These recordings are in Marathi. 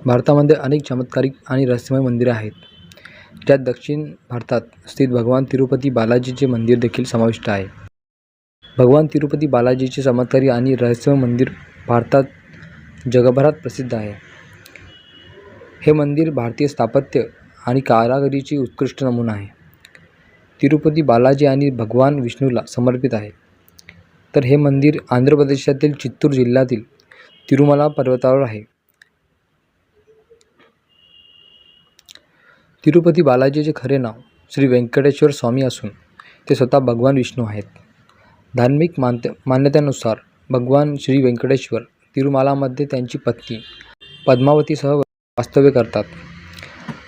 भारतामध्ये अनेक चमत्कारिक आणि रहस्यमय मंदिरे आहेत, ज्यात दक्षिण भारतात स्थित भगवान तिरुपती बालाजीचे मंदिर देखील समाविष्ट आहे. भगवान तिरुपती बालाजीचे चमत्कारी आणि रहस्यमय मंदिर भारतात जगभरात प्रसिद्ध आहे. हे मंदिर भारतीय स्थापत्य आणि कारागिरीची उत्कृष्ट नमुना आहे. तिरुपती बालाजी आणि भगवान विष्णूला समर्पित आहे. तर हे मंदिर आंध्र प्रदेशातील चित्तूर जिल्ह्यातील तिरुमला पर्वतावर आहे. तिरुपती बालाजीचे खरे नाव श्री वेंकटेश्वर स्वामी असून ते स्वतः भगवान विष्णू आहेत. धार्मिक मान्यतेनुसार भगवान श्री वेंकटेश्वर तिरुमालामध्ये त्यांची पत्नी पद्मावतीसह वास्तव्य करतात.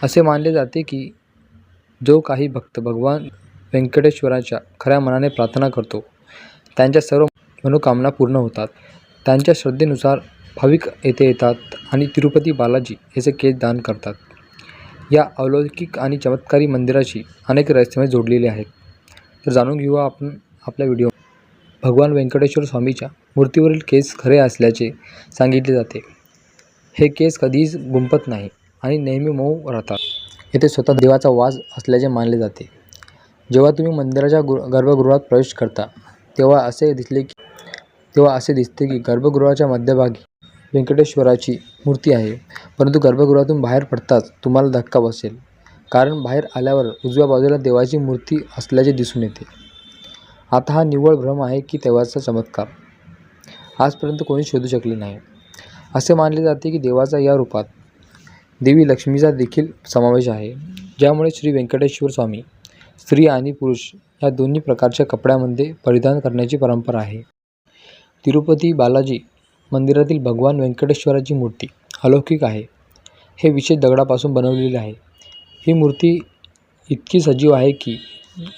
असे मानले जाते की जो काही भक्त भगवान वेंकटेश्वराच्या खऱ्या मनाने प्रार्थना करतो, त्यांच्या सर्व मनोकामना पूर्ण होतात. त्यांच्या श्रद्धेनुसार भाविक येथे येतात आणि तिरुपती बालाजी याचे केस दान करतात. या अलौकिक आणि चमत्कारी मंदिराशी अनेक रहस्यमय जोडलेले आहेत. तर जाणून घेऊया आपण आपल्या व्हिडिओ. भगवान वेंकटेश्वर स्वामीच्या मूर्तीवरील केस खरे असल्याचे सांगितले जाते. हे केस कधीच गुंफत नाही आणि नेहमी मऊ राहतात. येथे स्वतः देवाचा वास असल्याचे मानले जाते. जेव्हा तुम्ही मंदिराच्या गर्भगृहात प्रवेश करता तेव्हा असे दिसते की गर्भगृहाच्या मध्यभागी वेंकटेश्वराची मूर्ती आहे. परंतु गर्भगृहातून बाहेर पडताच तुम्हाला धक्का बसेल, कारण बाहेर आल्यावर उजव्या बाजूला देवाची मूर्ती असल्याचे दिसून येते. आता हा निव्वळ भ्रम आहे की देवाचा चमत्कार आजपर्यंत कोणी शोधू शकले नाही. असे मानले जाते की देवाचा या रूपात देवी लक्ष्मीचा देखील समावेश आहे, ज्यामुळे श्री वेंकटेश्वर स्वामी स्त्री आणि पुरुष या दोन्ही प्रकारच्या कपड्यामध्ये परिधान करण्याची परंपरा आहे. तिरुपती बालाजी मंदिरातील भगवान वेंकटेश्वराची मूर्ती अलौकिक आहे. हे विशेष दगडापासून बनवलेले आहे. ही मूर्ती इतकी सजीव आहे की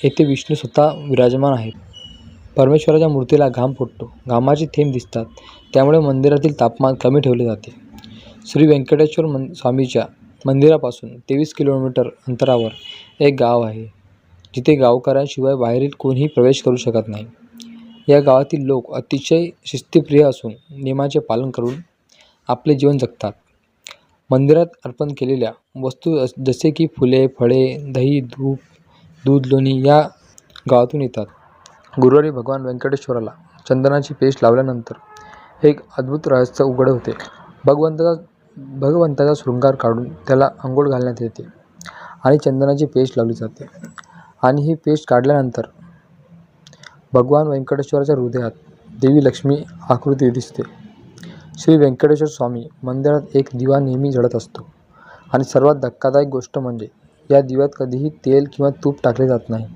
येथे विष्णू स्वतः विराजमान आहेत. परमेश्वराच्या मूर्तीला घाम फुटतो, घामाचे थेंब दिसतात, त्यामुळे मंदिरातील तापमान कमी ठेवले जाते. श्री वेंकटेश्वर स्वामीच्या मंदिरापासून 23 किलोमीटर अंतरावर एक गाव आहे, जिथे गावकऱ्यांशिवाय बाहेरील कोणीही प्रवेश करू शकत नाही. या गावातील लोक अतिशय शिस्तप्रिय असून नियमांचे पालन करून आपले जीवन जगतात. मंदिरात अर्पण केलेल्या वस्तू जसे की फुले, फळे, दही, दूध, लोणी या गावातून येतात. गुरुवारी भगवान वेंकटेश्वराला चंदनाची पेस्ट लावल्यानंतर एक अद्भुत रहस्य उघड होते. भगवंताचा शृंगार काढून त्याला अंघोळ घालण्यात येते आणि चंदनाची पेस्ट लावली जाते. आणि ही पेस्ट काढल्यानंतर भगवान वेंकटेश्वराच्या हृदयात देवी लक्ष्मी आकृती दिसते. श्री वेंकटेश्वर स्वामी मंदिरात एक दिवा नेहमी जळत असतो आणि सर्वात धक्कादायक गोष्ट म्हणजे या दिव्यात कधीही तेल किंवा तूप टाकले जात नाही.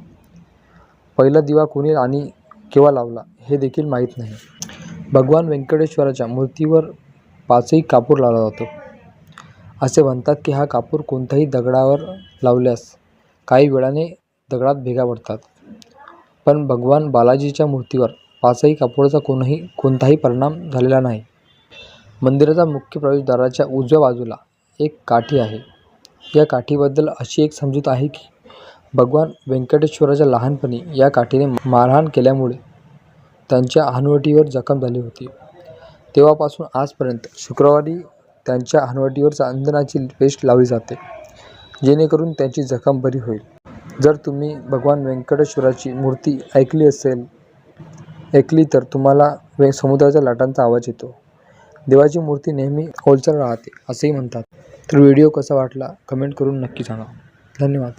पहिला दिवा कोणी आणि केव्हा लावला हे देखील माहीत नाही. भगवान वेंकटेश्वराच्या मूर्तीवर 5ही कापूर लावला जातो. असे म्हणतात की हा कापूर कोणत्याही दगडावर लावल्यास काही वेळाने दगडात भेगा पडतात. पण भगवान बालाजीच्या मूर्तीवर 5ही कापूराचा कोणताही परिणाम झालेला नाही. मंदिराचा मुख्य प्रवेशद्वाराच्या उजव्या बाजूला एक काठी आहे. या काठीबद्दल अशी एक समजूत आहे की भगवान वेंकटेश्वराच्या लहानपणी या काठीने मारहाण केल्यामुळे त्यांच्या हनुवटीवर जखम झाली होती. तेव्हापासून आजपर्यंत शुक्रवारी त्यांच्या हनुवटीवर चंदनाची पेस्ट लावली जाते, जेणेकरून त्यांची जखम बरी होईल. जर तुम्ही भगवान वेंकटेश्वराची मूर्ती ऐकली तर तुम्हाला समुद्राच्या लाटांचा आवाज येतो. देवाची मूर्ती नेहमी ओलसर राहते असेही म्हणतात. तर व्हिडिओ कसा वाटला कमेंट करून नक्की सांगा. धन्यवाद.